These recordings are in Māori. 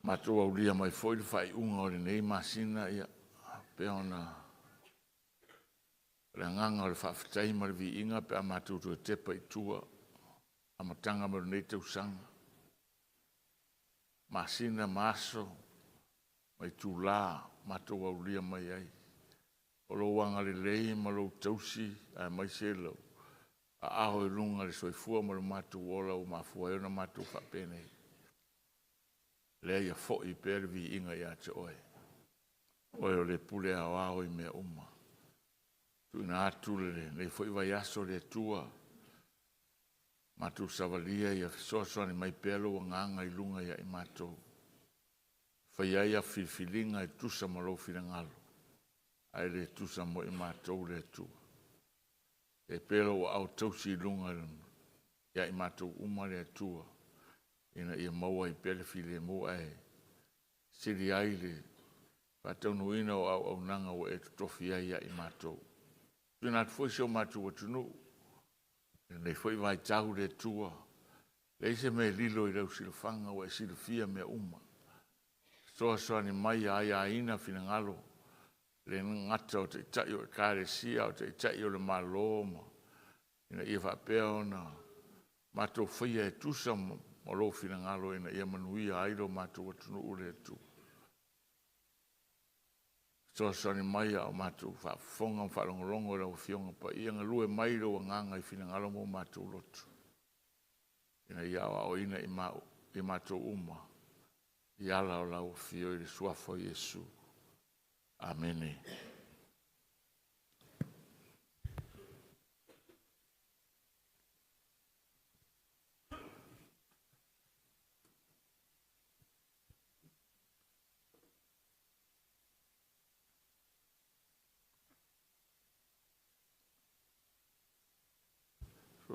Matou au lia mai foi le fai unga o le nei masina ia pe ona le nganga o le whawhitai ma le vi inga pe a matou tu te pa i tua a matanga ma le nei te usanga. Masina maso mai tu la matou au lia mai ai. O lo wanga le lei ma lo tausi a mai se lo. A aho e lunga le soifua ma le matou ola o mafua e ona matou whapene. Lea ia fo i pere vi inga ia te oe. Oe o le pule au aho i mea uma. Tu ina atu le nei fo i vai aso le tua. Matou savalia ia fisoso ni mai pelo o nganga i lunga ia i matou. Fai ai a filfilinga e tusa ma lo filangalo. Ai le tusa mo i matou le tua. E pelo o au tausi i lunga ia i matou uma le tua. Ina ia maua i pele file mo ai. Siri ai le patonu ina o au nanga o e tutofi ai ia i matou. Tuna atu foi seo matou atunu. Nei foi vai tau le tua. Leise me lilo i rau silofanga o e silofia mea uma. Soa ni mai a ina fina ngalo. Le ngata o te itai o e kare sia o te itai o le maloma. Ina ia whapea ona matou whaia e tusa mo lo fina ngalo ina ia manuia airo matou atunu ule tu. Soa ni mai o matou whafonga whalongolongo rau fionga pa ia ngalue mai ro nganga i fina ngalo mo matou lotu. Ina ia o ina i matou uma. Ia lao lau fio i le suafo Yesu. Amene.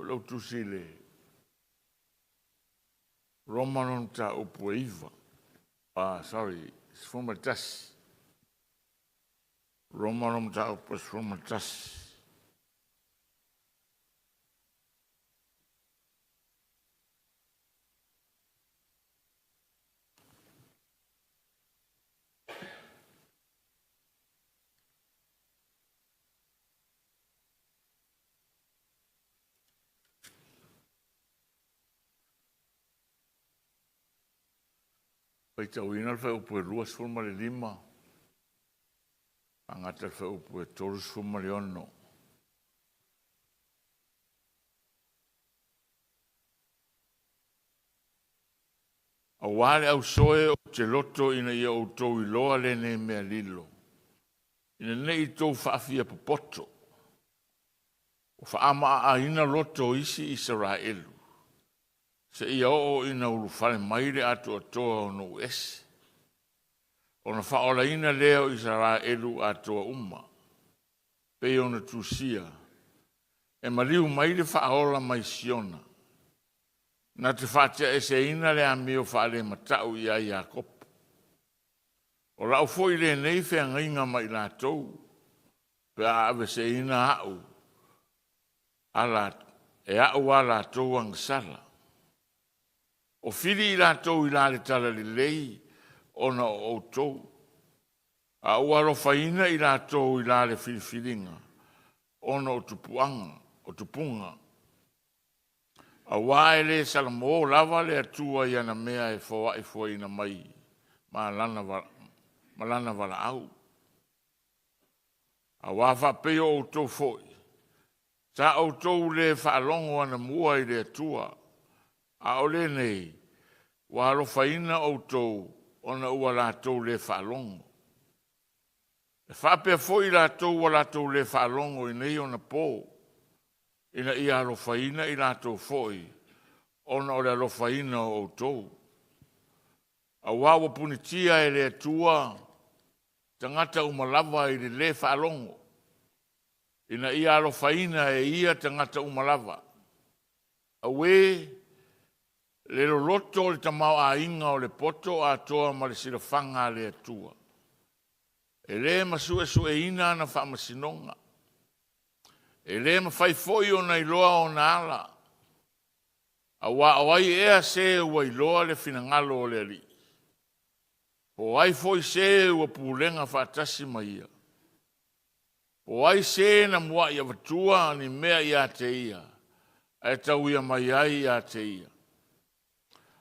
Lo tu sile Romanon ta upuiva. Sorry, sfumatas. Romanon ta upusfumatas. Pai tau ina le upu e rua sfuma le lima. Angata le upu e toru sfuma le ono. A wale au soe o te loto ina ia o tau i loa le ne mea lilo. Ina ne i tau whaafia popoto. O whaama a ina loto isi Israelu. Se ia o ina urufale maire atu atoa o no ese. Ona whaola ina leo Israelu atoa uma. Pe ona tusia. E mariu maire whaola mai siona. Na te whatia e se ina le amio whaale matau ia Iakopo. O lau foi le nei whea ngainga mai la tou. Pe a ave se ina au. E au ala tou angsala. O fili i rātou i rāle tala li lei, ona o tou. A uaro whaina i rātou i rāle filifilinga, ona o tupuanga, o tupunga. A waele salamo lava le atua i ana mea e fua ina mai, ma lana wala au. A wafa peo o tou foi. Sa o tou le whaalongo ana mua i le atua, a ole nei, wa alo faina o tou, ona ua la tou le whaalongo. E whapea foi la tou wa la tou le whaalongo i nei ona pō. Ina i alo faina i la tou foi, ona o le alo faina o tou. A wawa punitia e le atua, tangata umalava i le whaalongo. Ina i alo faina e ia tangata umalava. A we, le loto le tamau a inga o le poto a toa ma le silafanga le atua. E le masu e ina na whaamasinonga. E le mawhai foi o na iloa o na ala. A wai ea se ua iloa le finangalo o le ali. O ai foi se ua pulenga whaatasi mai ia. O ai se na mua ia watua ni mea ia te ia. E tau ia mai ai ia te ia.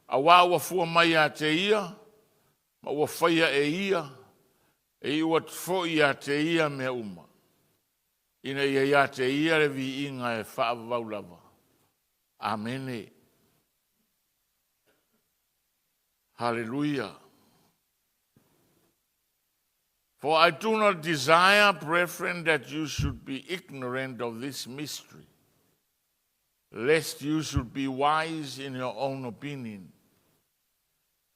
A wā ua fua mai ia te ia, ma ua whaia e ia, e ua tfo ia te ia mea uma. Ina ia te ia le vi inga e whaavau lava. Amene. Hallelujah. For I do not desire, brethren, that you should be ignorant of this mystery, lest you should be wise in your own opinion,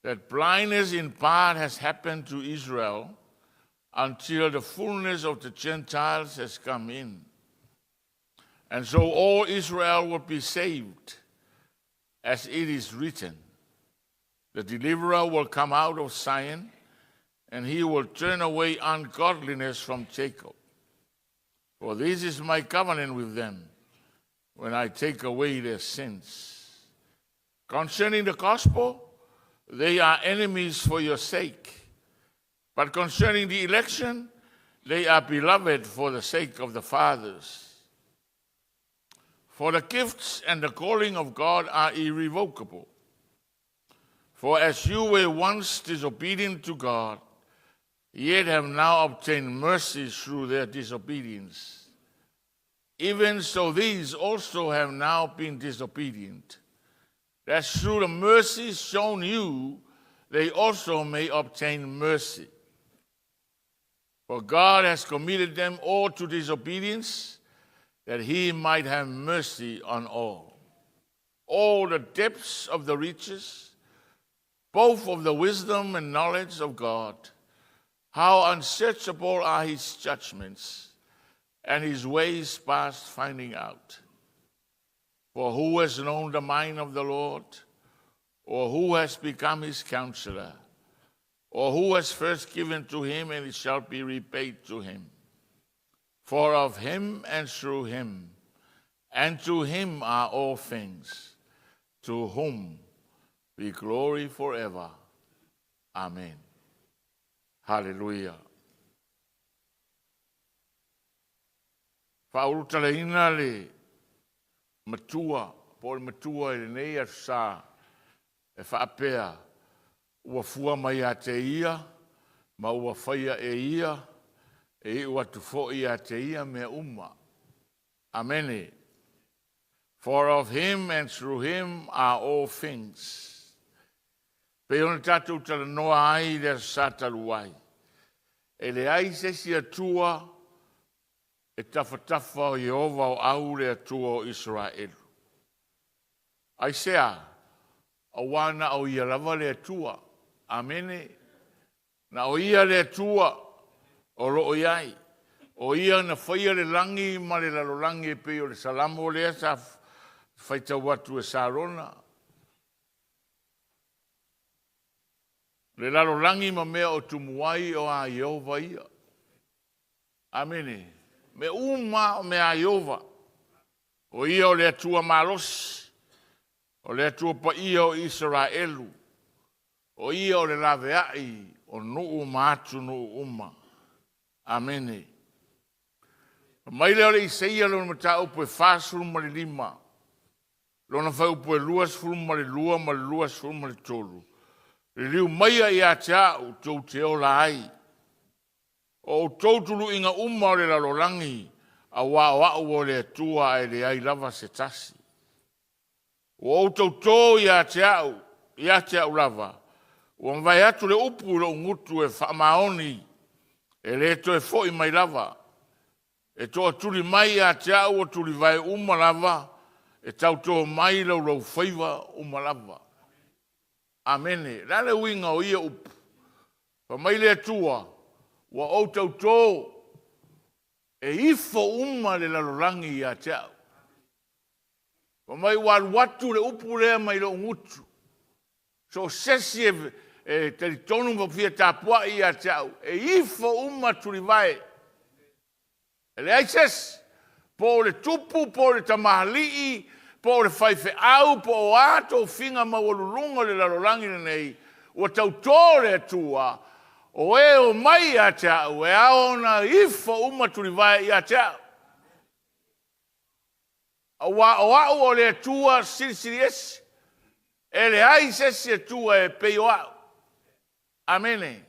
that blindness in part has happened to Israel until the fullness of the Gentiles has come in. And so all Israel will be saved, as it is written, the deliverer will come out of Zion, and he will turn away ungodliness from Jacob. For this is my covenant with them, when I take away their sins. Concerning the gospel, they are enemies for your sake. But concerning the election, they are beloved for the sake of the fathers. For the gifts and the calling of God are irrevocable. For as you were once disobedient to God, yet have now obtained mercy through their disobedience, even so these also have now been disobedient, that through the mercy shown you, they also may obtain mercy. For God has committed them all to disobedience, that he might have mercy on all. All the depths of the riches, both of the wisdom and knowledge of God, how unsearchable are his judgments, and his ways past finding out. For who has known the mind of the Lord, or who has become his counselor, or who has first given to him, and it shall be repaid to him? For of him and through him, and to him are all things, to whom be glory forever. Amen. Hallelujah. Whaurutalaina le matua, po le matua e nei a sa, e whaapea, ua fua mai a te ia, ma ua whaia e ia, e ua tufo i a te ia mea uma. Amen. For of him and through him are all things. Peona tātou tala noa ai le sātaru ai. E le ai se si atua e tawhatafa o Jehova o au le atua o Israel. Ai sea, a wana o ia lava le atua. Amene. Na o ia le atua o loo iai. O ia na whaia le langi ma le lalolangi e peo le salamo le asa whaita watu e sarona. Le lalolangi ma mea o tumuai o a Jehova ia. Amene. Me uma o me a Jehova. O ia o le atua malos. O le atua pa ia o Israelu. O ia o le laveai o nuu maatu nuu uma. Amene. Mai leo le Isaia lo mata upo e fasulu ma le lima. Lo na fai upo e luas fulu ma le lua ma le luas fulu ma le tolu. Le riu maia i a te au tau te o la ai. O tautulu inga uma o le lalolangi a wā o le atua e le ai lava se tasi. O tautō i a te au lava. O mwai atu le upu lo ngutu e whaamaoni e le to e fo i mai lava. E toa tuli mai a te au o tuli vai uma lava e tautō mai lau whaiva uma lava. Amene. Rale winga o ia upu. Pa mai le atua, wa o tautō, e ifo uma le lalolangi i a te au. Pa mai watu le upu lea mai lo ngutu. So sesi e teritonu mawhia tāpua i a te au. E ifo uma tuli vai. E le aises, po le tupu, po le tamahali'i, po le whaife au, po o ato finga mawalulunga le lalolangi nei, ua tautore atua, O e o mai a te au, e ao na ifo uma turi vai i a te au. O au o le tua siri esi. E le ai sesi e tua e peo au. Amene.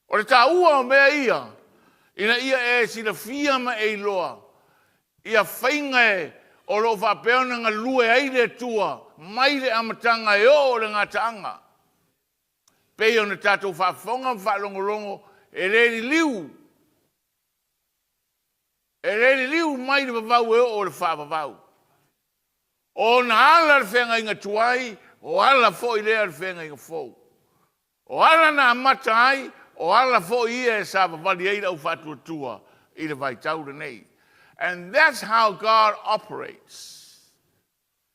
O le ta ua o mea ia. Ina ia e sina fia ma e iloa. Ia whainga e o lo whapeona ngā lue ai le tua. Mai le amatanga e o le ngā taanga. Peo na tātou whaafonga whaalongolongo e reiri liu. E reiri liu mai le vavau e o le whaavavau. O na ala le whenga inga tuai, o ala fo i lea le whenga inga fou. O ala na amata ai, o ala fo i e sa vavali eira u whatua tua i le vai taura nei. And that's how God operates.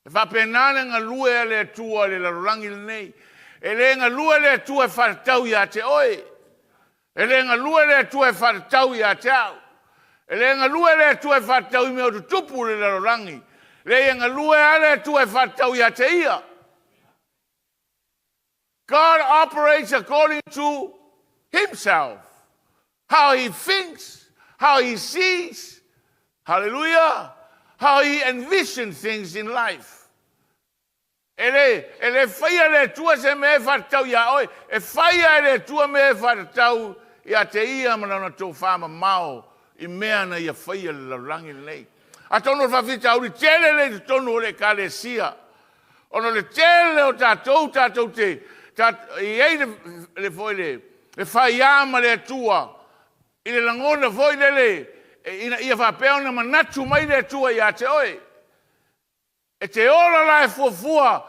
E whapenane ngā lue le tua le larolangi le nei. E le ngā lue le tua e wharatau i a te oe. E le ngā lue le tua e wharatau i a te au. E le ngā lue le tua e wharatau i mea tu tupu le larolangi. Le ngā lue ale tua e wharatau i a te ia. God operates according to himself. How he thinks, how he sees, hallelujah, how he envisions things in life. Ele whaia le tua se me e wharatau i a oe. E whaia le tua me e wharatau i a te ia manana tō whama mao i mea na i a whaia le laurangi nei. A tono whawhita auri tele le tono o le kālesia. Ono le tele o tātou te i ei le foi le whaiama le tua. I le langona foi le ia whapeona manatu mai le tua i a te oe. E te ora lai fuafua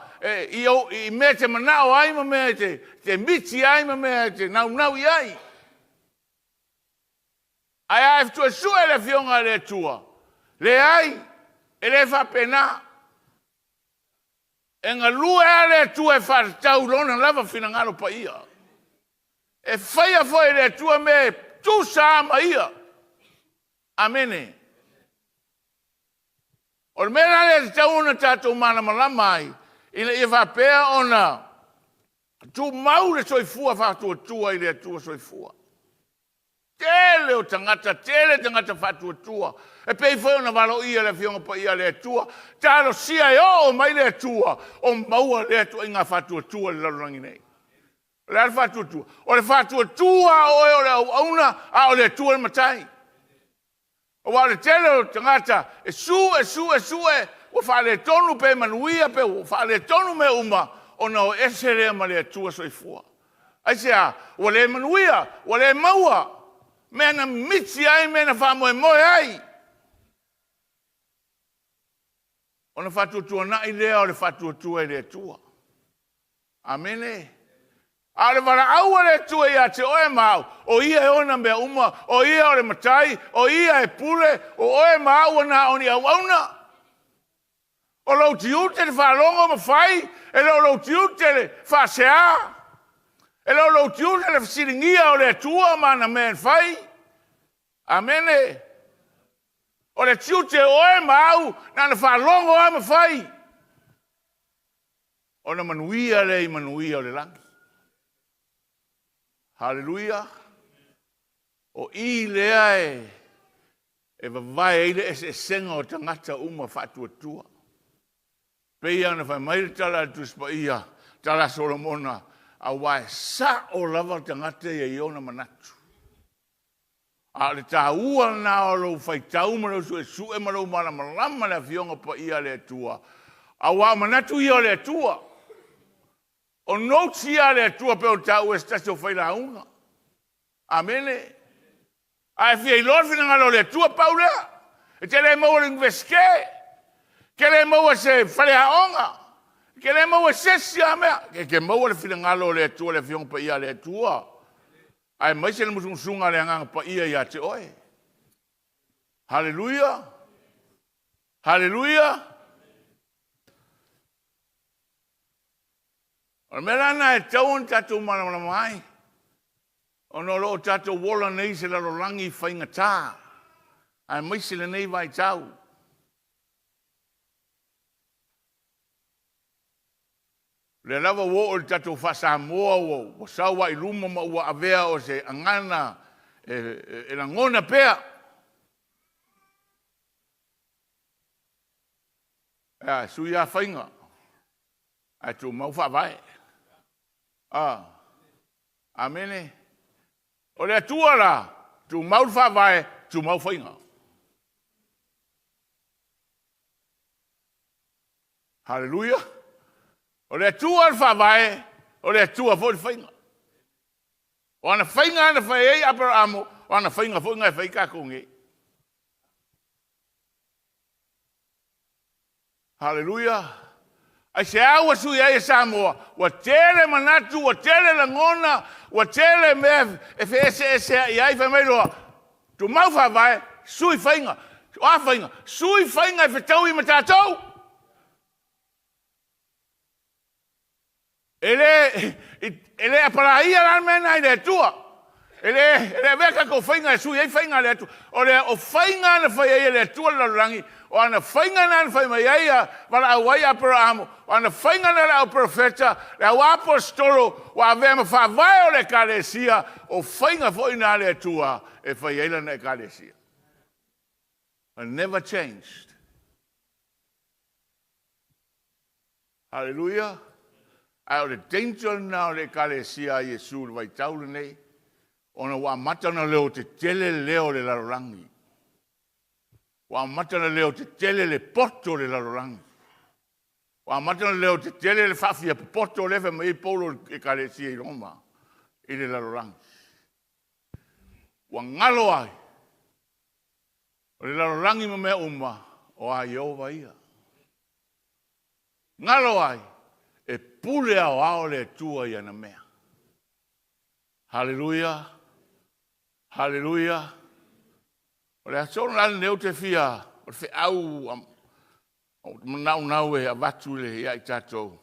i mea te manao ai ma mea te miti ai ma mea te nau i ai. Ai ai ftua sua le fionga le tua. Le ai, e le whapena. E ngā lue ale tua e wharatau lona lava whina ngaro pa ia. E whaia foi le tua me tu sama ia. Amene. O le mea le tau ona tātou mana malama ai. Ina ia whapea ona tu mau le soifua whatua tua i le tua soifua. Tele o tangata whatua tua. E pei foi ona walo ia le fionga pa ia le tua. Tālo sia e o mai le tua. O maua le tua i ngā whatua tua le lalurangi nei. Le al whatua tua. O le whatua tua o le auna a o le tua le matai. O wale tele o tangata e su. O whale tonu pe manuia pe o whale tonu me uma. O na o esere ma le tua soifua. Aisea, o le manuia, o le maua. Mea na mitsi ai, mea na whamoe moe ai. O na whatua tua na i lea o le whatua tua i le tua. Amene. A le wala aua le tua i a te oe mau. O ia e ona mea uma, o ia o le matai, o ia e pule, o oe mau na oni au auna. O lau tiute le whalongo ma whai, e lau tiute le whasea. E lau tiute le whasiringia o le tua mana mea whai. Amene. O le tiute oe mau, na whalongo a ma whai. O na manuia le i manuia o le langi. Hallelujah. O i lea e vavai eile e senga o tangata uma whatua tua. Pea na whai maire tala tuspa ia, tala Solomona, a wae sa o lava tangata e iona manatu. A le tā ua na o lo whai tauma lo su e maro mana malama le fionga pa ia le tua. A wa manatu ia le tua. O noti ia le tua pe o tā ua stasi o whai la unga. Amene. A e fia i lor fina ngalo le tua paulea. E te le maua le ngveske. Ke le maua se whale haonga. Ke le maua se sia mea. Ke maua le fina ngalo le tua le fionga pa ia le tua. Ai mai se le musunga le anga pa ia ia te oe. Hallelujah. Hallelujah. O mera na e tauon tatou mana mai. O no lo tatou wola nei se la rolangi whainga tā. Ai mai se le nei vai tau. Le lava wo o tatou fa SAMOA o sawa I luma ma ua avea o se angana e la ngona pea. Sui a whainga. Ai tu mau wha vai. Amene. O le atua la, tu mau wha vai, tu mau whainga. Hallelujah. O le atua wha vai, o le atua fo le whainga. O ana whainga ana whai ei Abrahamo, o ana whainga fo ngai whai kakonge. Hallelujah. Ai se aua sui ai SAMOA, wa tele manatu, wa tele langona, wa tele me ese I ai wha meiroa. Tu mau wha vai, sui whainga, a whainga, sui whainga I whetau I matatou. Ele aparaia lan mena I le atua. Ele veka ko whainga sui ai whainga le atua. O le o whainga na whai ai le atua la rangi. O ana whainga na whai mai ai wala awai Abrahamo. O ana whainga na au profeta. Le au apostolo. Wa avea ma whawai o le kalesia. O whainga fo ina le atua. E whai ai lana e kalesia. It never changed. Hallelujah. Ai o le danger na o le kalesia Yesu le vai taule nei. Ona wa matana leo te tele leo le larorangi. Wa matana leo te tele le poto le larorangi. Wa matana leo te tele le fafia poto le fe mai polo e kalesia I Roma. I le larorangi. Wa ngalo ai. O le larorangi ma mea uma o a Yehova ia. Ngalo ai. E pule au ao le tua ia na mea. Hallelujah. Hallelujah. O le asona lana neu te fia, o le fe au, o nau e avatu le ia I tatou.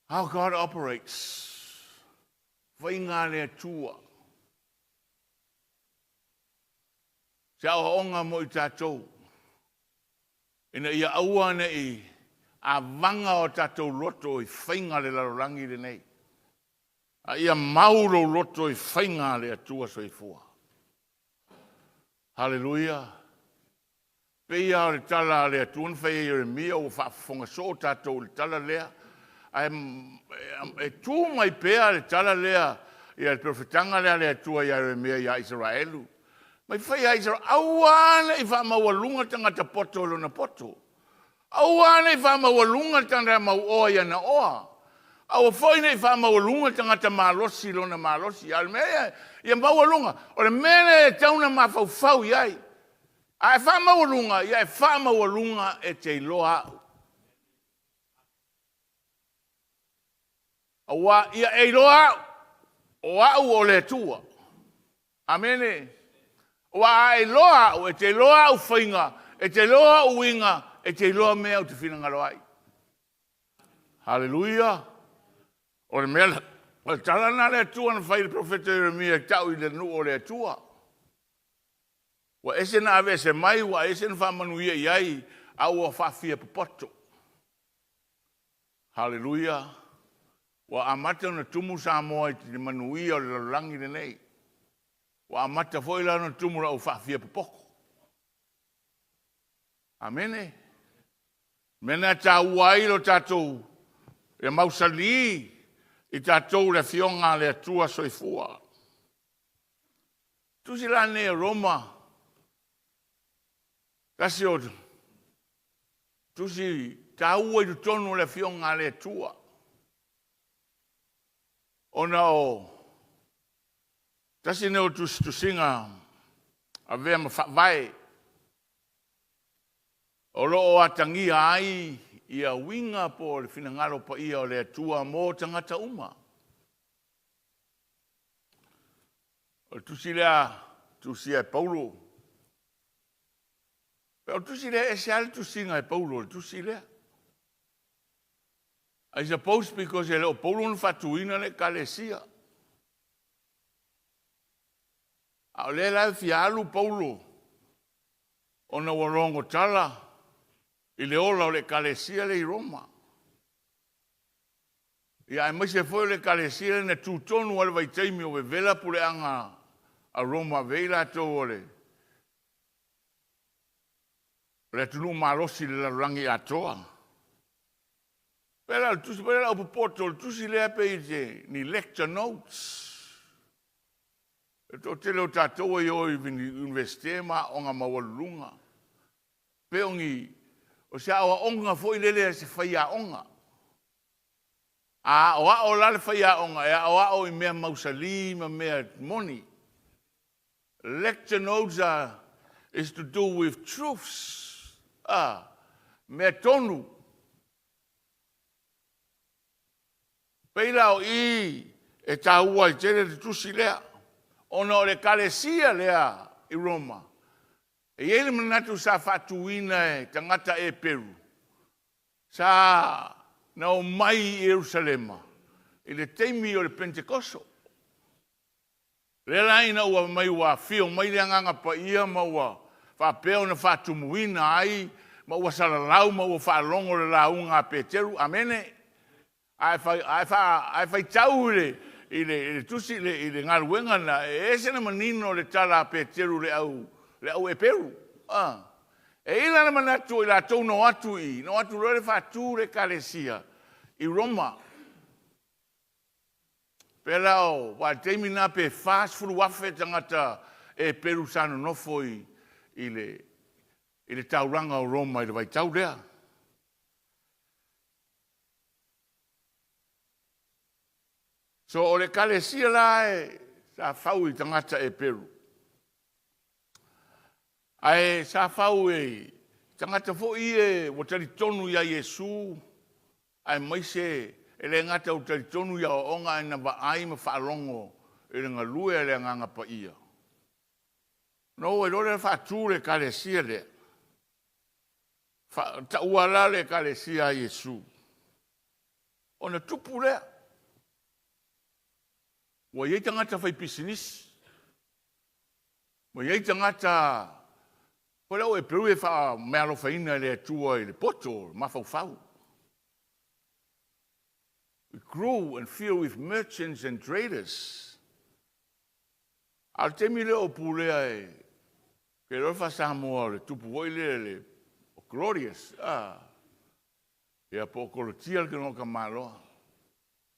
How God operates. Whainga le atua. Se au onga mo I tatou. Ina ia aua nei, a vanga o tatou loto I whainga le larorangi le nei. A ia mauro loto I whainga le atua soifua. Hallelujah. Peia o le tala le atua nwhai Jeremia o whaafonga so tatou le tala lea. E tu mai pea le tala lea ia le profetanga lea le atua Jeremia ia Israelu. Mai whai a Israel, auana I whaamawalunga tangata poto lona poto. Auana I whaamawalunga tangata mau oa ia na oa. Au foi nei fa mawalunga tangata malosi lona malosi al mea ia mawalunga o le mene tauna mafau iai ai fa mawalunga ia fa mawalunga e te loa awa ia e loa o au o le tua amene wa e loa o te loa u fainga e te loa u winga e te loa mea o te finanga loai hallelujah. O le mea, o le talana le atua na whai le profeta Jeremia tau I le nu o le atua. Wa ese na ave se mai, wa ese na whamanuia iai, au a whawhia papoto. Hallelujah. Wa amata na tumu SAMOA I te manuia o le larangi le nei. Wa amata foi la na tumu au whawhia papoko. Amene. Mena ta uai lo tatou. E mausali. I tatou le fionga le atua soifua. Tusi la ne Roma. Kasi o. Tusi taua I tonu le fionga le atua. Ona o. Tasi ne o tusinga. A vea ma whai. O loo atangia ai. Ia winga po le finangaro pa ia o le atua mo tangata uma. O tusi lea, tusi e Paulo. O tusi lea e se ale tusi nga e Paulo, tusi lea. I suppose because e leo Paulo na fatuina le kalesia. A le la fialu Paulo. Ona warongo tala. I le ola o le kalesia le I Roma. Ia e maise foi le kalesia na tutonu o le vaitaimi o vela puleanga a Roma veila to ole. Le tunu malosi le rangi atoa. Pera tusi pera o poto tusi le ape ni lecture notes. To te leo tātou e oi vini universite ma onga mawalunga. Peongi, o se awa onga foi lele se whaia onga. A o lale whaia onga, e o i mea mausali, ma mea moni. Lecture notes is to do with truths. Mea tonu. Peila o i e tāua i tere te tusi lea. Ono le kalesia lea i Roma. E ele manatu sa fatuina e tangata e Peru. Sa na o mai i Jerusalema. I le teimi o le Pentecosto. Le laina ua mai ua fio, mai le anganga pa ia ma ua whapeo na fatumuina ai, ma ua salalau, ma ua whalongo le launga a Peteru. Amene. Ai fai tau i le tusi i le ngaruenga na e se na manino le tala a Peteru le au e Peru. E ila na manatu i la tau no atu le fatu le kalesia i Roma. Pela o wa teimi na pe fast fulu wafe tangata e Peru sano nofo i le tauranga o Roma i le vai tau lea. So o le kalesia la sa fau i tangata e Peru. Ai sa fau tangata fo i o tari tonu ia Yesu. Ai maise e le ngata o tari tonu ia o onga ina wa ai ma whaalongo e le ngalue e le nganga pa ia. No e lore whaatu le kalesia le. Ta uala le kalesia Yesu. O na tupu lea. Wa iei tangata whai pisinis. Wa iei tangata Pole o e Peru e wha mea lo whaina le atua i le poto, mawhau whau. We grew and filled with merchants and traders. Al temi leo pulea ke rofa SAMOA le tupu woile le glorious. Ia po kolotia ke no kamaloa.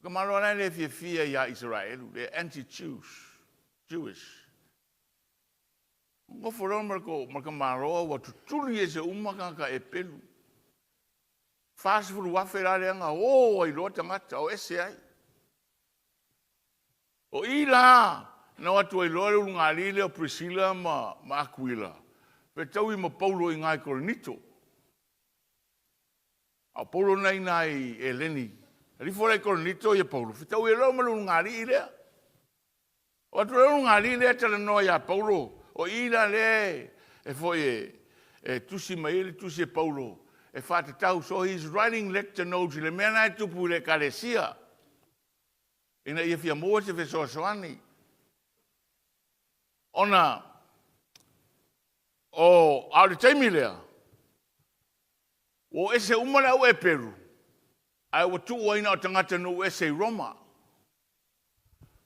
Kamaloa nai le fia ia Israelu, le anti-Jewish. Ngo foron marka maroa wa tutuli e se umaka e pelu. Fast food wafe la leanga o i lo tangata o ese ai. O ila na watu i lo ngalile o Priscilla ma Aquila. Pe tau i ma Paulo i ngai 𝚗𝗏𝗏𝗏𝗏. A Paulo nai Eleni. Rifora i 𝚗𝗏𝗏𝗏 i Paulo. Pe tau i lo ma ngalile. Watu lo ngalile tala no ya Paulo. O ila le e foi tusi mai tusi Paulo e fata tau, so he's writing lecture notes le mena tupu le kalesia ina ia fia mo se fe soani ona o al temilea o ese umala o e Peru ai o tu o ina tangata no ese Roma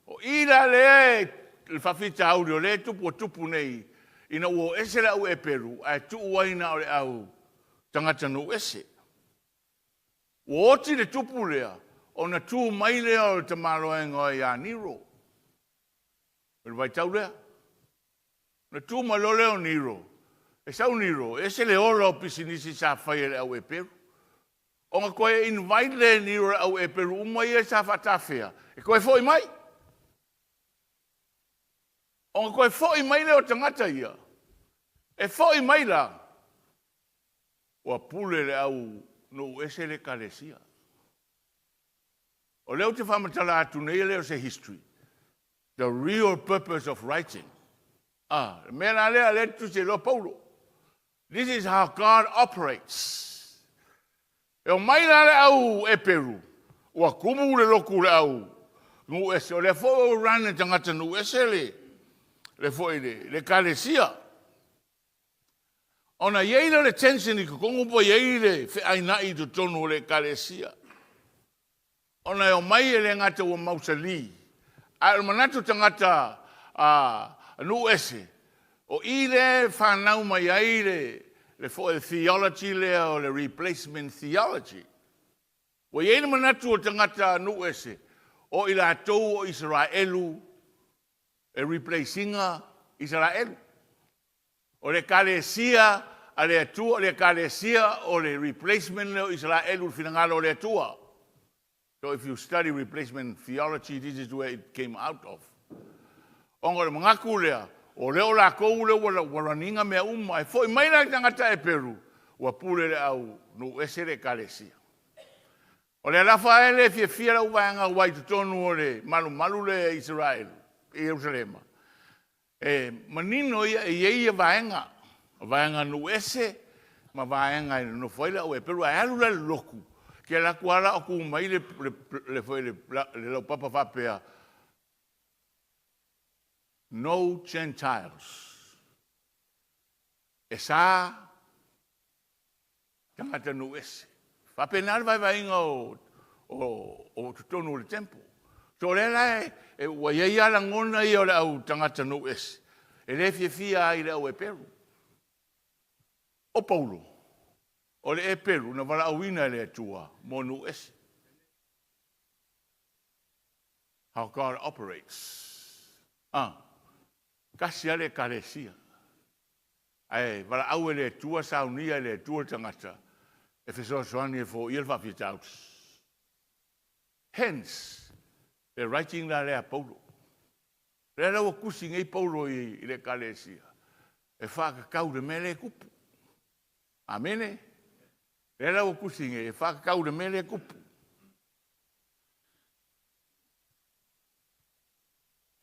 o ila le il fafita audio le tupu nei ina o ese la e Peru ai tu waina o au tangata no ese o oti le tupu lea ona tu mai le o te maloenga ia Nero il vai tau lea na tu malole o Nero e sau Nero ese le ora o pisinisi sa fai le au e Peru o nga koe invite le Nero au e Peru umai e sa fatafea e koe foi mai o koe foi mai leo tangata ia. E foi mai la. O pule le au no ese le kalesia. O leo te whamatala atu nei leo se history. The real purpose of writing. Mena lea le tu se lo Paulo. This is how God operates. E o mai la le au e Peru. O kumu le loku le au. No ese o le foi o rana tangata no ese le foi le kalesia. Ona yeina le tension i kongo po yeile fe aina i to tonu le kalesia. Ona o mai e le ngata ua mausali. A manatu tangata nu ese. O ile whanau mai aire le fo e theology le o le replacement theology. Wa iene manatu o tangata nu ese. O ila atou o Israelu e replacinga Israelu. O le kalesia a le atua, o le kalesia o le replacement le o Israelu finangalo o le atua. So if you study replacement theology, this is where it came out of. Ongo le mangaku lea, o leo la kou leo waraninga mea e foi mai na tangata e Peru, wa pule le au nu ese le kalesia. O le alafa ele fia la uvaanga wai tutonu o le malu le Israel, e Jerusalema. Manino ia e ia vaenga nu ese, ma vaenga no foila o e Peru a alu le loku. Ke la kuala o ku mai le papa fapea. No Gentiles. E sa tangata nu ese. Fapenar vai inga o tutonu le tempo. So le lai e wa ia la ngona ia le au tangata nu ese. E le fia ai le au e Peru. O Paulo. O le e Peru na wala awina le atua mo nu ese. How God operates. Kasi ale kalesia. Ai, wala au le atua saunia le atua tangata. E feso soani e fo ilfa fitauts. Hence, the writing la le Paulo. Le la o kusi ngai Paulo i le kalesia. E whaka kau de mele kupu. Amene. Le la o kusi ngai e whaka kau de mele kupu.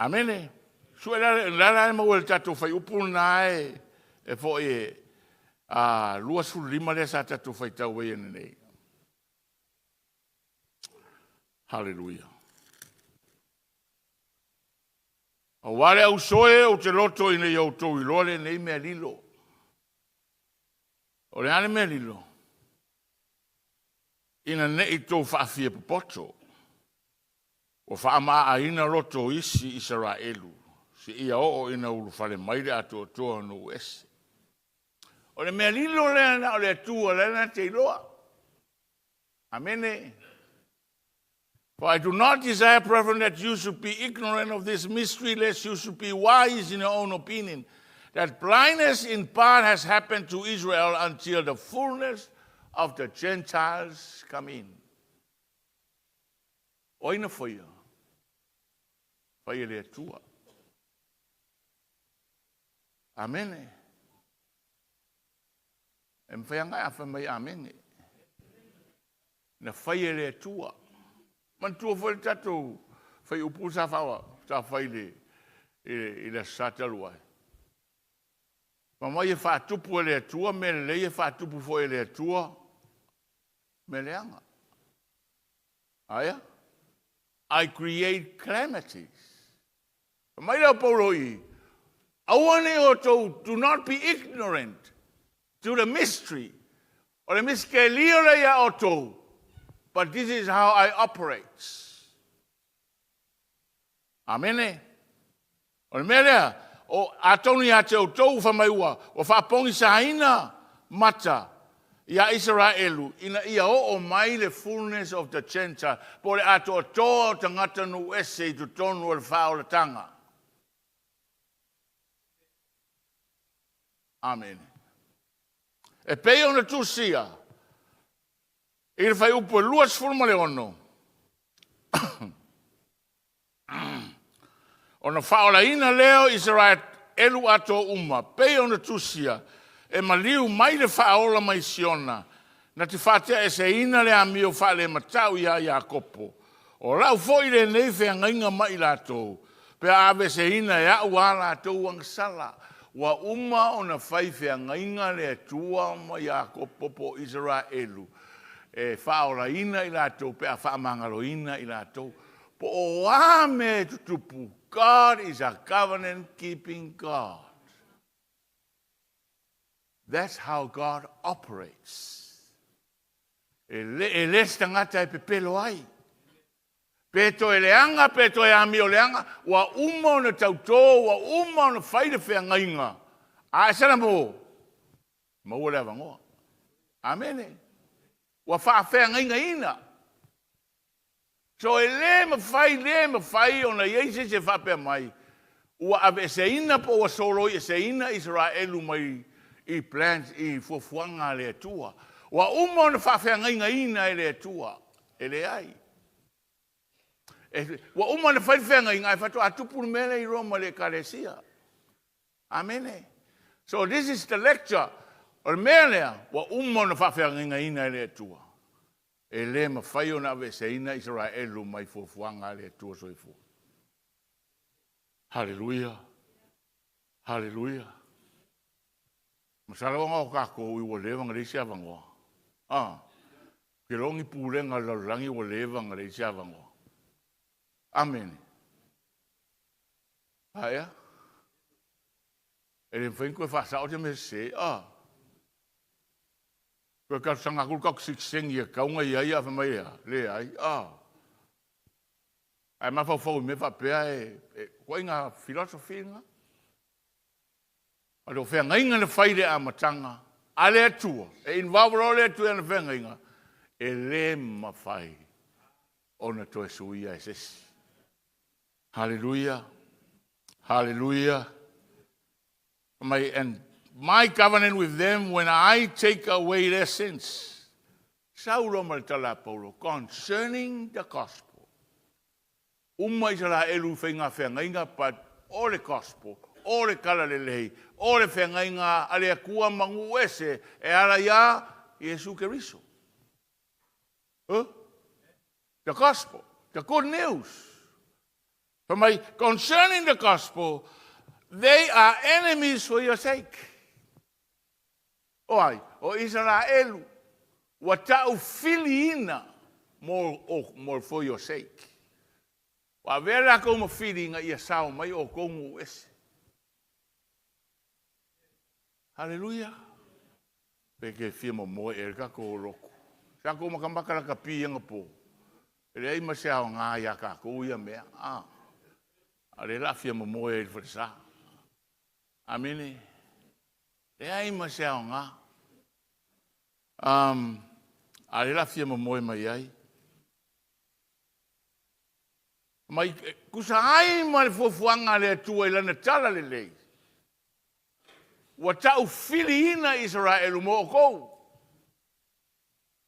Amene. Sua la ma o tato fai upuna e fo lua sulima le sa tato fai tau e nei. Hallelujah. O wale au soe o te loto ina iau tau i lole nei mea lilo. O le ane mea lilo. Ina nei tau whaafia popoto. O whaama a ina loto isi Israelu. Si ia o ina ulu whale maire ato toa no ese. O le mea lilo lena o le atua lena te iloa. Amene. For I do not desire, brethren, that you should be ignorant of this mystery, lest you should be wise in your own opinion, that blindness in part has happened to Israel until the fullness of the Gentiles come in. Oina foia. Foia le atua. Amene. E mwhaianga a whamai amene. Na foia le atua. Man tua foi tato foi upu sa fawa sa fai le satalua. Ma mai fa tupu le tua me le fa tupu foi le tua me leanga. Aya? I create calamities. Mai le Paulo I. Awane o to do not be ignorant to the mystery or the miskelio le ya oto. But this is how I operate. Amene. O melea, o atoni a te o tou whamaiua, o whapongi saina mata ia Israelu, ina ia o mai le fullness of the Gentile, po le ato toa tangata nu ese I tu tonu o le whao le tanga. Amen. E peo na tu sia, I fai upo luas forma le ono. Ona faola ina leo Israel elu ato uma. Pei ona tusia. E maliu mai le faola mai siona. Na te fatea e se ina le amio fa le matau ia Iakopo. O lau foi le neife angainga mai lato. Pe ave se ina ia uala ato wangsala. Wa uma ona faife angainga le atua ma Iakopo po Israelu. E whaola ina I lato, pe a whaamangalo ina I lato. Po o ame tutupu, God is a covenant-keeping God. That's how God operates. E les tangata e pepelo ai. Peto e leanga, peto e ami o leanga, wa uma o na tautō, wa uma o na whaida whea ngainga. A sana mo, ma ua lewa ngoa. Amene. Wa wha whea ngainga ina. So e le ma whai o na yeise se whapea mai. Ua ave se ina po wa solo i se ina Israelu mai I plans I fuafuanga le atua. Wa uma o na whawhea ngainga ina e le atua. E le ai. Wa uma na whaiwhenga I ngai whatua atupuru mele I Roma le karesia. Amene. So this is the lecture. O mele wa uma na whawhenga ina le atua. E le ma whaio na ve se ina Israelu mai fuafuanga le atua soifu. Hallelujah. Hallelujah. Masalawa o kako I wa lewanga le sia vangoa. Ke rongi pūrenga laurangi wa lewanga le sia vangoa. Amen. Aya. E le whainko e whasao te me se, Koe ka sanga kul kak siksengi e kaunga I ai awha mai ea, le ai, Ai mawhau me whapea koe ngā filosofi nga. A reo whea ngainga na whaire a matanga, a le atua, e inwawara o le atua na whea ngainga, e le mawhai, o na toe suia e sesi. Hallelujah. Hallelujah. And my covenant with them when I take away their sins. Concerning the gospel. Israelu whainga whengainga, but all the gospel, all the kalalelei, all the whengainga, ale kua mangu ese, e ara ia, Jesu Keriso. The gospel, the good news. Concerning the gospel, they are enemies for your sake. O Israelu, wa tau filiina more for your sake. Wa vera como filinga ia sao mai o kongu ese. Hallelujah. Peke firma mo erka ko roku. Sa ko makambaka ka pianga po. Ele ma se ao nga ya ka ko ia mea. Ale la firma mo e fresa. Amene. E ai ma se ao nga. Ale la firma mo e mai ai. Mai kusa ai ma fofuanga le tua ila na tala le lei. Wa tau filiina Israelu mo ko.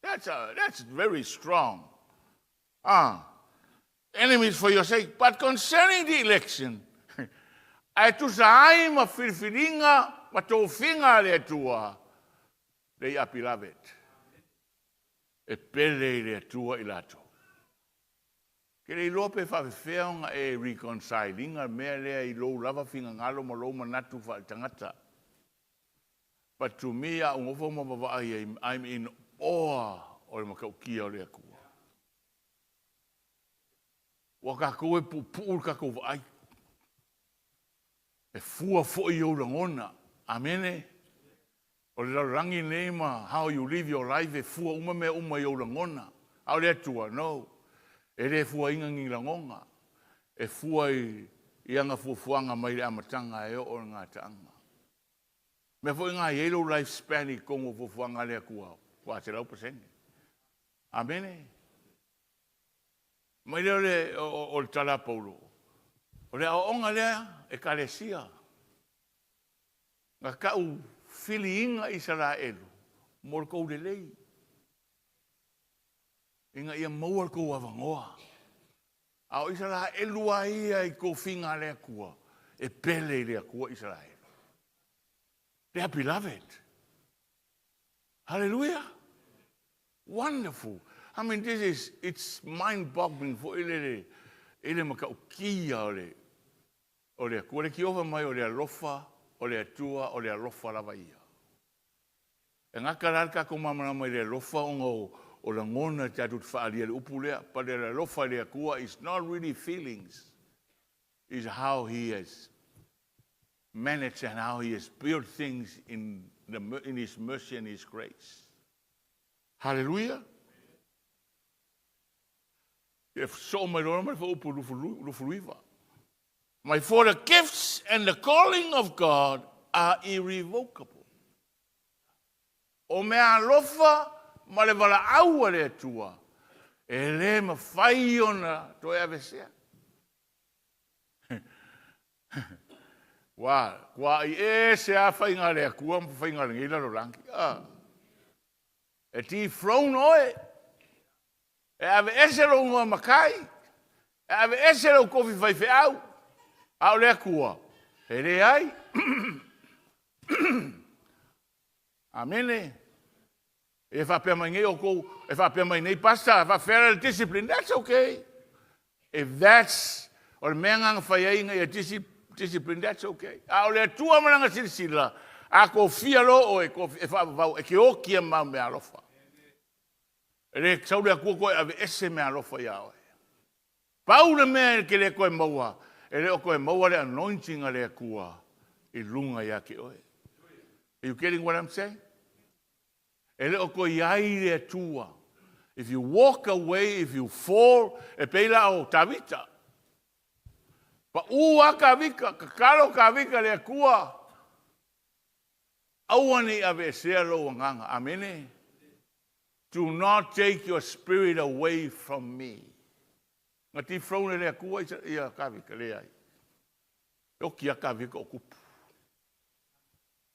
That's very strong. Enemies for your sake. But concerning the election, ai tu sai ma filfilinga ma to finga le tua. They are beloved. E pele le tua ilato. Kere lope fa feonga e reconcilinga me le I lo lava finga ngalo mo lo manatu fa tangata. But to me I'm in awe o le makaukia o le akua. Waka koe pu ka ko ai. E fua fo I o ngona. Amene. O le rangi nema how you live your life e fua uma me uma I o ngona. Au le tua no. E re fua inga ngi langonga. E fua I anga fuafuanga mai le amatanga e o ngā tanga. Me fo ngā yellow lifespan I kongo fuafuanga le akua. Kua te lau pasenge. Amene. Mai leo le o le tala paulo. O le aonga lea e karesia. Ngā kau fili inga Israelu. Mor kou le lei. Inga ia maua kou avangoa. Ao Israelu a ia I kou finga le akua. E pele le akua Israelu. They are beloved. Hallelujah. Wonderful. I mean, it's mind-boggling for ele makaukia ole kore ki ova mai ole alofa, ole atua, ole alofa lava ia. E ngaka rarka ko mamana mai le alofa o la ngona te atut whaalia le upulea, but le alofa le akua is not really feelings. It's how he has managed and how he has built things in his mercy and his grace. Hallelujah. So my Lord, my for the gifts and the calling of God are irrevocable. O mea lofa ma le wala aua le atua. E le ma whai ona to e avesea. Wa i e se a whai ngā le akua ma whai ngā le ngila ro langi. E ti throne oe. E ave ese ro ngā makai. E ave ese ro kofi whai whi au. Au le akua. E re ai. Amene. If I pay my if I pay my pastor, if I fair discipline, that's okay. If that's or mengang fayai discipline, that's okay. Au le tua mananga silsila. Ako fialo o if I e ke o kia ma me alofa. Re sau le aku ko ave ese me alofa ya. Pau le me ke le ko maua. E le ko maua le anointing ale akua. I lunga ya ke oe. Are you getting what I'm saying? If you walk away, if you fall, e peila o tavita. Pa ua kavika, kakalo kavika le akua. Awani ave sea lo nganga. Amene. Do not take your spirit away from me. Ngati frone le akua ia kavika le ai. Yoki kavika o kupu.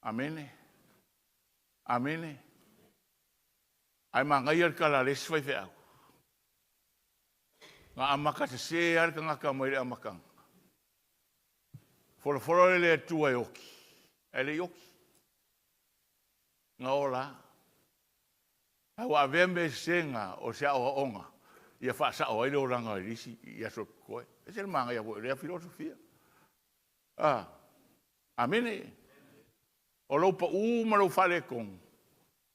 Amene. Amene. Ai manga ia kala le swai fe au. Nga amaka te se ar ka ngaka mai le amaka. Folo le tua yoki. Ele yoki. Nga ola. Au avembe senga o se au onga. Ia fa sa o ile oranga risi ia so koe. E se manga ia le filosofia. Amene. O lo pa ma lo fale kong.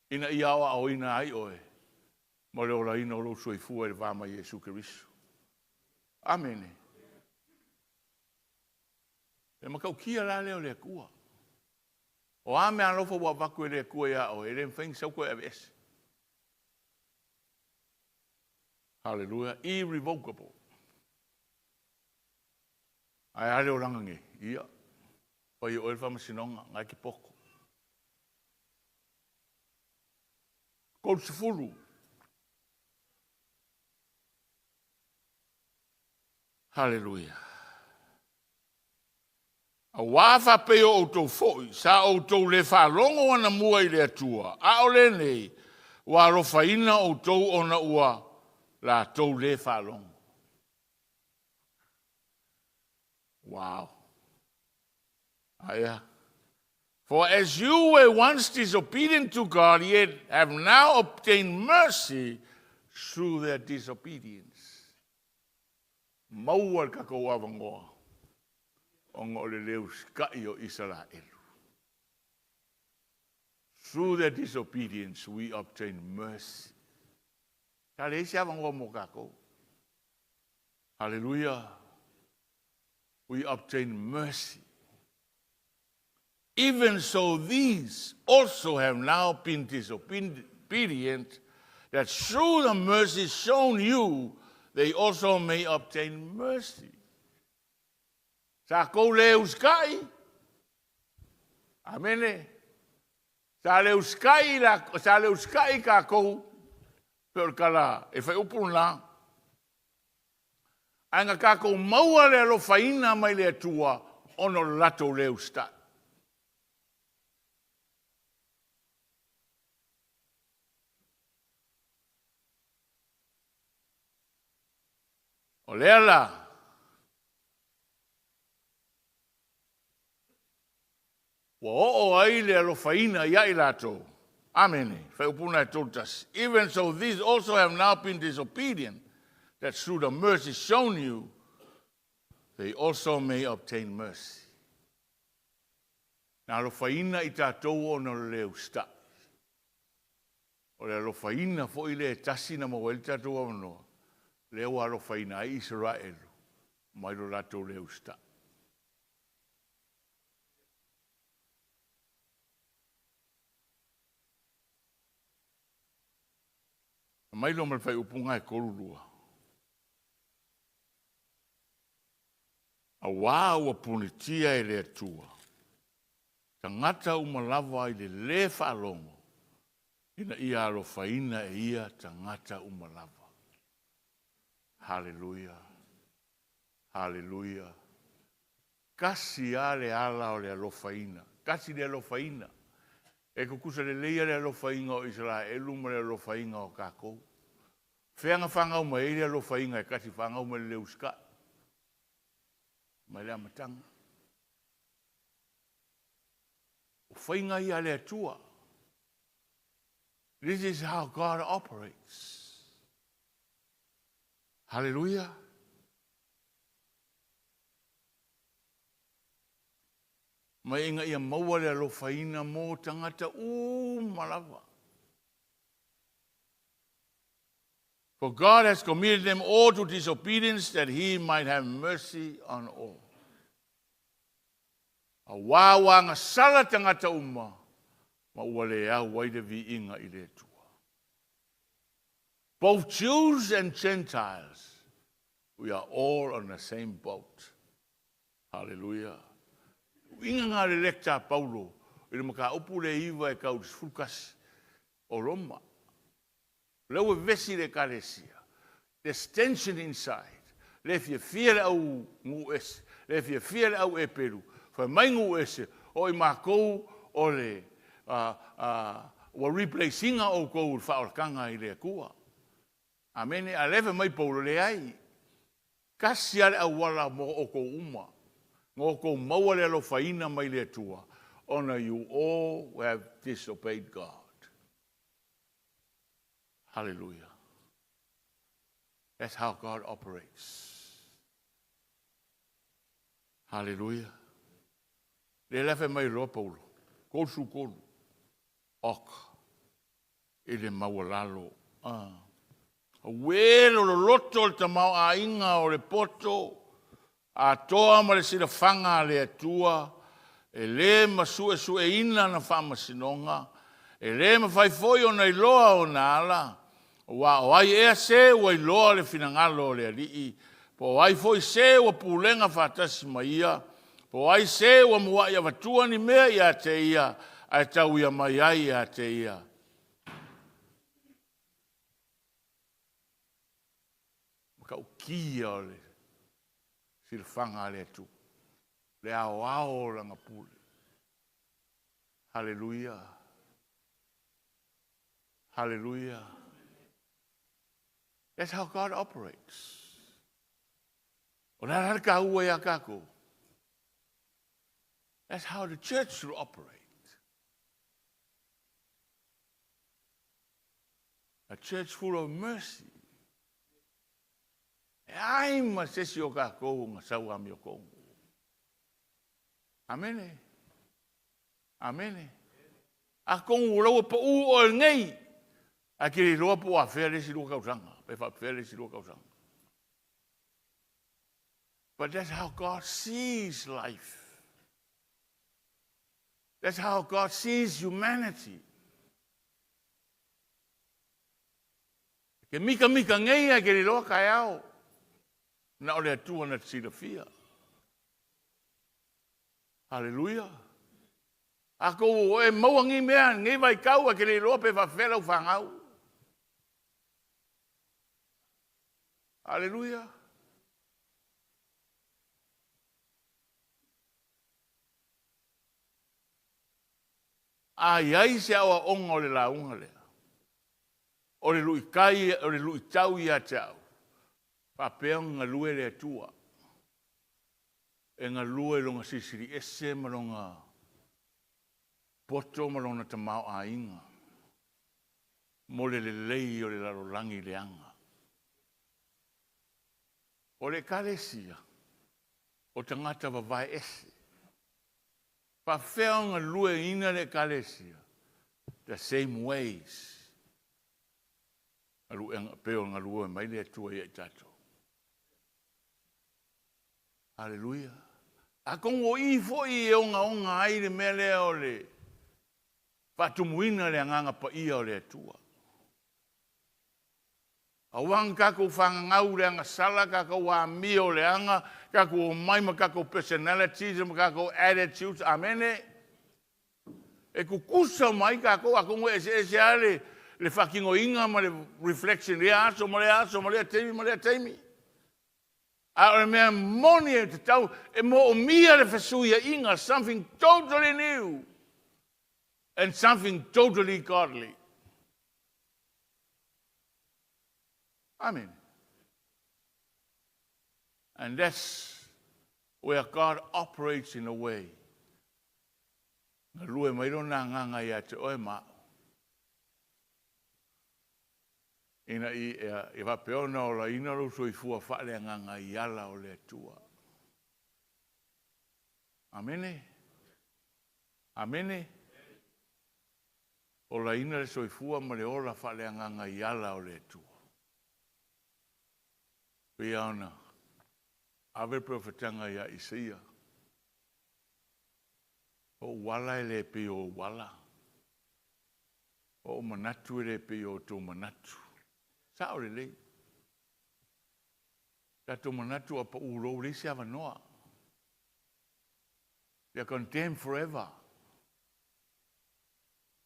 Ina iawa o ina ai oe. Mo le ora ina o lo soifua e le vama Iesu Keriso. Amene. E makau kia la leo le kua. O ame alofa wa vaku e le kua ia o e le mwhaing sau koe aves. Hallelujah. Irrevocable. Ai ale o rangange. Ia. Pa i oe whama sinonga. Ngai ki poko. Kol sifuru. Hallelujah. A wafa pe o tau foi, sa o tau le whalongo ana mua i le atua. A o le nei, wa rofaina o tau ona ua la tau le whalongo. Wow. Aya. For as you were once disobedient to God, yet have now obtained mercy through their disobedience. Maua kako avangoa. Ongo le leus kai o Israel. Through their disobedience, we obtain mercy. Kale isi avangoa mo kako. Hallelujah. We obtain mercy. Even so, these also have now been disobedient, that through the mercy shown you, they also may obtain mercy. Sa kou leuskai. Amene. Sa leuskai ka kou. Pero kala, e fai upun la. Anga ka kou maua le alo faina mai le atua, ono lato leustai. O lea la. Wa o ai le alofaina ia i lato. Amen. Even so, these also have now been disobedient, that through the mercy shown you, they also may obtain mercy. Na alofaina i tātou o no leo sta. O le alofaina fo i le tasi na maweli tātou o noa. Leo alofaina i Israel, mai lo lato leo sta. Mai lo mal fai upunga e korulua. A wā ua punitia e le atua. Tangata umalawa i le whaalongo. Ina ia alofaina e ia tangata umalawa. Hallelujah. Hallelujah. Kasi ale ala o le alofaina. Kasi le alofaina. E kukusa le leia le alofainga o Israelu ma le alofainga o kākou. Whianga whanga uma e le alofainga e kasi whanga uma le leuska. Mai le amatanga. O whainga ia le atua. This is how God operates. Hallelujah. Mai inga ia maua le alofaina mo tangata malawa. For God has committed them all to disobedience that he might have mercy on all. A wāwanga sala tangata ma ua le au waida vi inga i le tua. Both Jews and Gentiles, we are all on the same boat. Hallelujah. Inga ngā le lekta Paulo, i le maka upu le iwa e kau disfulkas o Roma. Leu e vesi le kalesia. There's tension inside. Le fia le au ngu ese. Le fia le au e peru. Fa mai ngu ese, o i mākou o le wa replacinga o kou whaolkanga i le kua. Amene, a lewe mai Paulo le ai. Kasi ale au wala mo o kou uma. Ngō kou maua le alofaina mai le tua. Honor you all who have disobeyed God. Hallelujah. That's how God operates. Hallelujah. Le lewe mai roa Paulo. Kōsu kōru. Ok. I le maualalo. Welo lo loto le tamau a inga o le poto. A toa ma le sila whanga le atua. E le masue ina na whamasinonga. E le mawhaifoi o nei loa o na ala. Wa o ai ea se wa i loa le finangalo le alii. Po ai foi se wa pulenga whatasi maia. Po ai se wa mua ia watua ni mea ia te ia. Ai tau ia mai ai ia te ia. Maka ukia o le. Sila whanga le atu. Le ao langa pule. Hallelujah. Hallelujah. That's how God operates. O nā rara ka ua ia kako. That's how the church should operate. A church full of mercy. E ai ma sesi o kako ngā sau ami o kongu. Amene. Amene. A kongu lau pa u o ngei. A kiri roa po a where si roa kausanga. Pe wha where si roa kausanga. But that's how God sees life. That's how God sees humanity. Ke mika ngei a kiri roa kai au. Na ole atua na tsira fia. Hallelujah. Ako e mauangi mea ngai vai kau a kiri roa pe wha where au whangau. Hallelujah. Ai se awa onga o le launga lea. O le lui kai, o le lui tau ia tau. Papea ngā lue le atua. E ngā lue longa sisiri ese malonga poto malonga tamau a inga. Mo le lei o le larolangi leanga. O le kalesia, o tangata wawai ese. Pa whea ngā lue ina le kalesia, the same ways. Peo ngā lue mai le atua i tato. Hallelujah. A kongo i fo i e onga ai le mea lea o le patumuina le anganga pa ia o le atua. Awang kako whangangau leanga sala, kako wa mio leanga, kako maima, kako personalities, kako attitudes, amene. E kukusa mai kako, ako ngwe ese ale, le whakingo inga, ma le reflection, le aso, ma le teimi. A mea moni e te tau, e mo o mia le whasuia inga, something totally new, and something totally godly. Amen. And that's where God operates in a way. Na lue mai rona nganga ia te oe mao. Ina i wapeona o la ina lo soi fua whaale nganga i ala o le atua. Amene. Amene. O la ina le soi fua ma le ola whaale nganga i ala o le atua. Pia ona, ave profetanga ia Isaia. O wala ele pe o wala. O manatu ele pe o to manatu. Sao le lei. Tato manatu apa uro le se avanoa. They are condemned forever.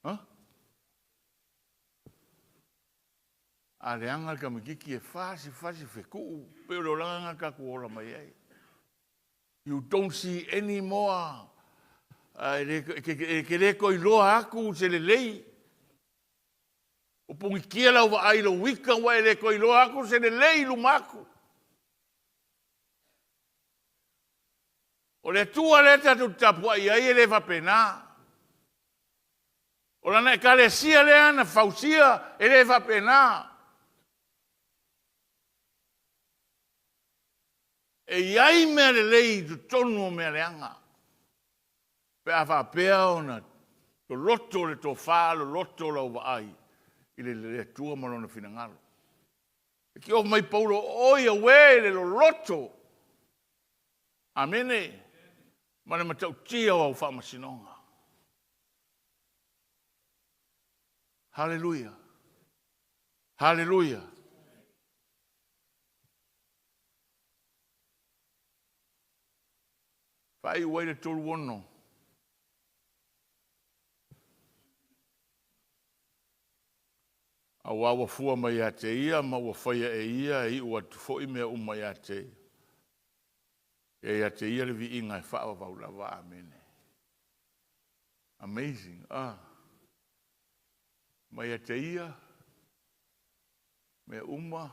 Huh? Ale anga ka mikiki e fasi feku pero langa ka kuola mai ai. You don't see any more. Ke le ko iloa aku se le lei. O pungi kia lau wa ai lo wika wa le ko iloa aku se le lei lumaku. O le tua le tatu tapu ai ai le va pena. O lana e kare sia le ana fausia e le va pena. E iai mea le lei tu tonu o mea leanga. Pe a whapea ona, to loto le to wha, lo loto la uwa ai, i le tua marona fina ngalo. E ki o mai paulo oia we le lo loto. Amene. Mana matau tia o au wha masinonga. Hallelujah. Hallelujah. Whai wai le tolu wono. A wawa fua mai a te ia, ma wa whaia e ia, i ua tufo i mea umai a te. E a te ia le vi inga e whawa vau lava, amene. Amazing, Mai a te ia, mea uma,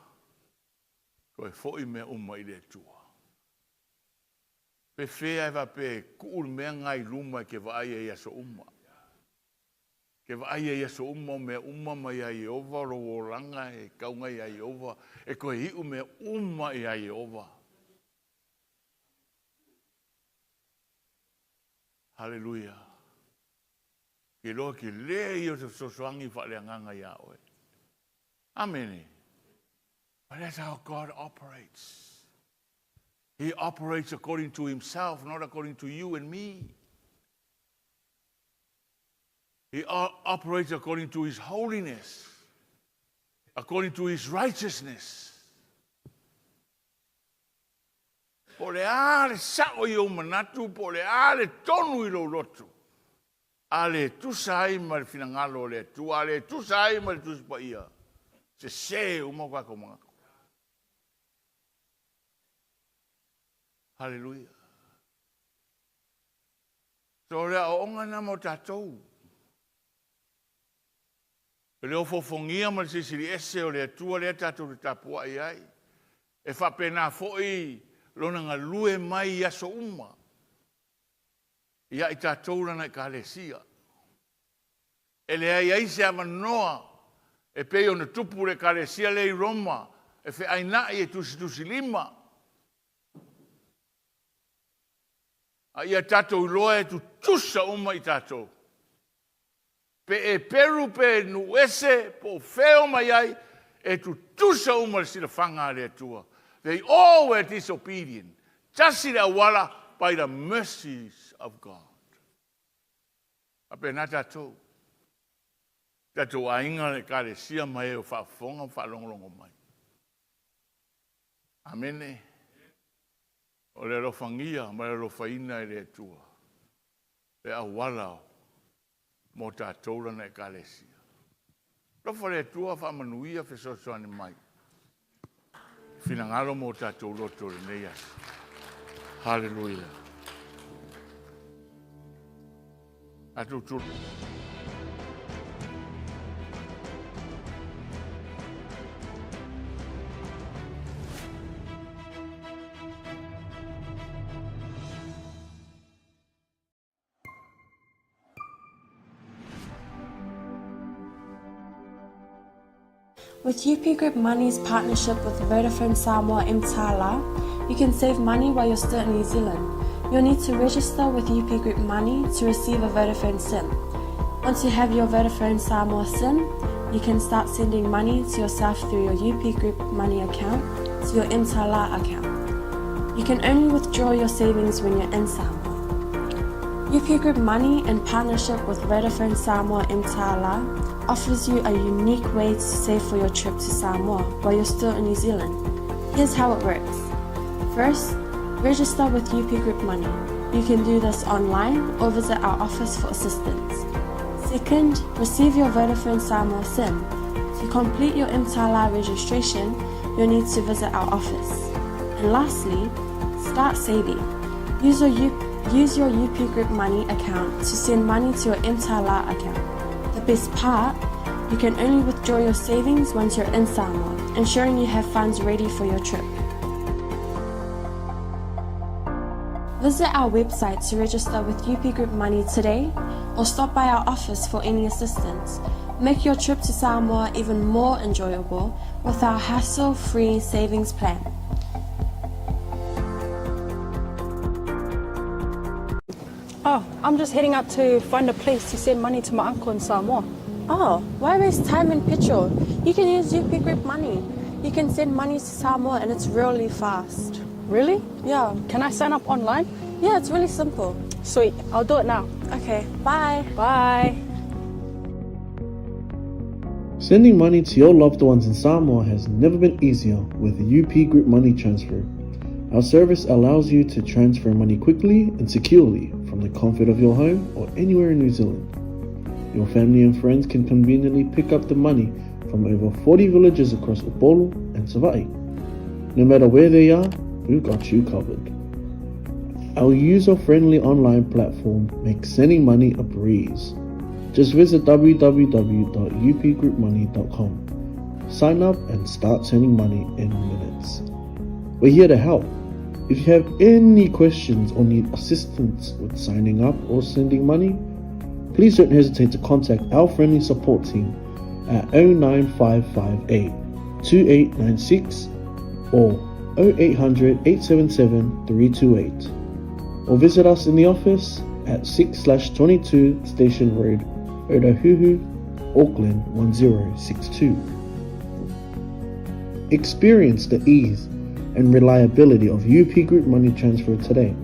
ko e fo i mea uma i le tua. Pe fea e va pe kuul mea ngai luma ke va ai e aso uma. Ke va ai e aso uma mea uma mai ai ova ro langa e kaunga i ai ova e ko hi u mea uma i ai ova. Hallelujah. Ke loa ke lea i o te sosoangi whale nganga i aoe. Amen. But that's how God operates. He operates according to himself, not according to you and me. He operates according to his holiness, according to his righteousness. Po le ale sao i o manatu, po le ale tonu i lo lotu. Ale tu sai ma le finangalo le tu, ale tu sai ma le tu spaia. Se umo kako mga. Hallelujah. So rea o onga na mo tatou. Le o fofongia ma le sisiri ese o le atua le tatou le tapua i ai. E whapena foi lona ngā lue mai i aso uma. Ia i tatou rana i kālesia. E le ai ai se amanoa. E pei o na tupu le kālesia le i Roma. E whi aina i e tusi lima. Ia tatou loa e tu tusa uma i tatou. Pe e peru pe nuese po feo mai ai e tu tusa uma le sila whanga le atua. They all were disobedient. Tasi le awala by the mercies of God. Ape na tatou. Tatou ainga le kāre sia mai e o whaafonga whaalongolongo mai. Amene. O le alofangia, ma le alofaina I le atua. Le awala mo tātou lana ekalesia. Lofa le atua whamanuia whesosoani mai. Finangalo mo tātou loto le nei asi. Hallelujah. Atu tulu. With UP Group Money's partnership with Vodafone Samoa 𝚗𝚗𝚢𝚅, you can save money while you're still in New Zealand. You'll need to register with UP Group Money to receive a Vodafone SIM. Once you have your Vodafone Samoa SIM, you can start sending money to yourself through your UP Group Money account to your 𝚗𝚗𝚢 account. You can only withdraw your savings when you're in Samoa. UP Group Money, in partnership with Vodafone Samoa 𝚗𝚗𝚢, offers you a unique way to save for your trip to Samoa while you're still in New Zealand. Here's how it works. First, register with UP Group Money. You can do this online or visit our office for assistance. Second, receive your Vodafone Samoa SIM. To complete your 𝚗𝚗𝚢 registration, you'll need to visit our office. And lastly, start saving. Use your UP Group Money account to send money to your 𝚗𝚗𝚢 account. The best part, you can only withdraw your savings once you're in Samoa, ensuring you have funds ready for your trip. Visit our website to register with UP Group Money today, or stop by our office for any assistance. Make your trip to Samoa even more enjoyable with our hassle-free savings plan. Oh, I'm just heading out to find a place to send money to my uncle in Samoa. Oh, why waste time and petrol? You can use UP Group Money. You can send money to Samoa and it's really fast. Really? Yeah. Can I sign up online? Yeah, it's really simple. Sweet, I'll do it now. Okay, bye. Bye. Sending money to your loved ones in Samoa has never been easier with the UP Group Money Transfer. Our service allows you to transfer money quickly and securely from the comfort of your home or anywhere in New Zealand. Your family and friends can conveniently pick up the money from over 40 villages across Upolu and 𝚟𝚑𝚍. No matter where they are, we've got you covered. Our user-friendly online platform makes sending money a breeze. Just visit www.upgroupmoney.com. Sign up and start sending money in minutes. We're here to help. If you have any questions or need assistance with signing up or sending money, please don't hesitate to contact our friendly support team at 09558-2896 or 0800-877-328, or visit us in the office at 6/22 Station Road, Ōtahuhu, Auckland 1062. Experience the ease and reliability of UP Group Money Transfer today.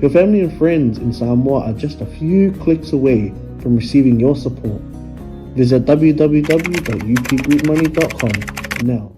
Your family and friends in Samoa are just a few clicks away from receiving your support. Visit www.upgroupmoney.com now.